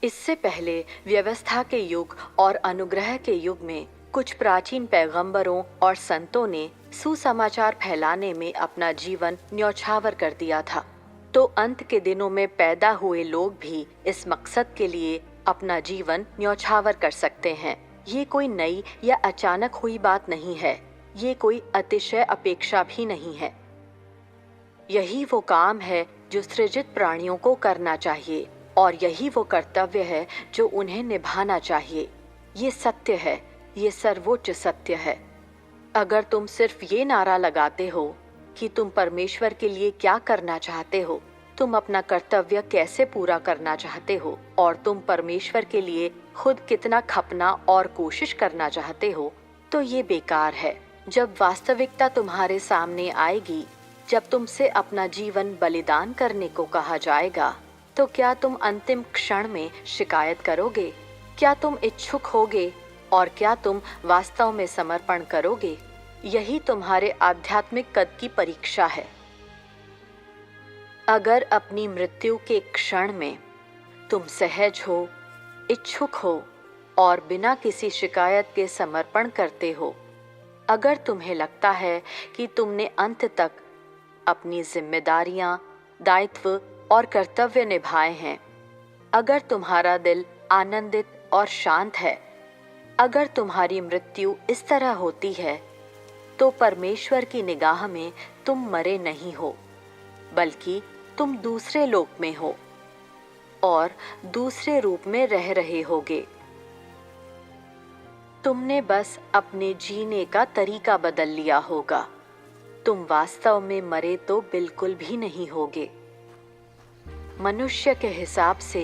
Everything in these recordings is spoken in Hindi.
इससे पहले व्यवस्था के युग और अनुग्रह के युग में कुछ प्राचीन पैगंबरों और संतों ने सुसमाचार फैलाने में अपना जीवन न्यौछावर कर दिया था। तो अंत के दिनों में पैदा हुए लोग भी इस मकसद के लिए अपना जीवन न्यौछावर कर सकते हैं। ये कोई नई या अचानक हुई बात नहीं है। ये कोई अतिशय अपेक्षा भी नहीं है। यही वो काम है जो सृजित प्राणियों को करना चाहिए और यही वो कर्तव्य है जो उन्हें निभाना चाहिए। ये सत्य है, ये सर्वोच्च सत्य है। अगर तुम सिर्फ ये नारा लगाते हो कि तुम परमेश्वर के लिए क्या करना चाहते हो, तुम अपना कर्तव्य कैसे पूरा करना चाहते हो और तुम परमेश्वर के लिए खुद कितना खपना और कोशिश करना चाहते हो, तो ये बेकार है। जब वास्तविकता तुम्हारे सामने आएगी, जब तुमसे अपना जीवन बलिदान करने को कहा जाएगा, तो क्या तुम अंतिम क्षण में शिकायत करोगे? क्या तुम इच्छुक होगे और क्या तुम वास्तव में समर्पण करोगे? यही तुम्हारे आध्यात्मिक कद की परीक्षा है। अगर अपनी मृत्यु के क्षण में तुम सहज हो, इच्छुक हो और बिना किसी शिकायत के समर्पण करते हो, अगर तुम्हें लगता है कि तुमने अंत तक अपनी जिम्मेदारियां, दायित्व और कर्तव्य निभाए हैं, अगर तुम्हारा दिल आनंदित और शांत है, अगर तुम्हारी मृत्यु इस तरह होती है, तो परमेश्वर की निगाह में तुम मरे नहीं हो, बल्कि तुम दूसरे लोक में हो और दूसरे रूप में रह रहे होगे। तुमने बस अपने जीने का तरीका बदल लिया होगा। तुम वास्तव में मरे तो बिल्कुल भी नहीं होगे। मनुष्य के हिसाब से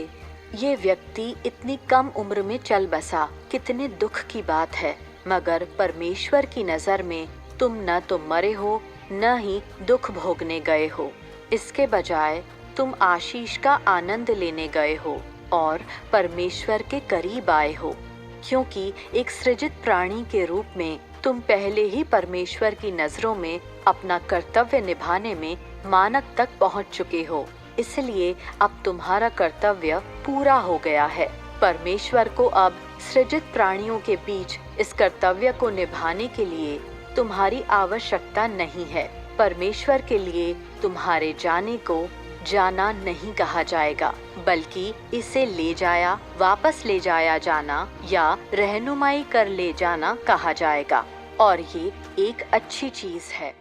ये व्यक्ति इतनी कम उम्र में चल बसा, कितने दुख की बात है। मगर परमेश्वर की नज़र में तुम न तो मरे हो, न ही दुख भोगने गए हो। इसके बजाय तुम आशीष का आनंद लेने गए हो और परमेश्वर के करीब आए हो, क्योंकि एक सृजित प्राणी के रूप में तुम पहले ही परमेश्वर की नजरों में अपना कर्तव्य निभाने में मानक तक पहुंच चुके हो। इसलिए अब तुम्हारा कर्तव्य पूरा हो गया है। परमेश्वर को अब सृजित प्राणियों के बीच इस कर्तव्य को निभाने के लिए तुम्हारी आवश्यकता नहीं है। परमेश्वर के लिए तुम्हारे जाने को जाना नहीं कहा जाएगा, बल्कि इसे ले जाया, वापस ले जाया जाना या रहनुमाई कर ले जाना कहा जाएगा। और ये एक अच्छी चीज है।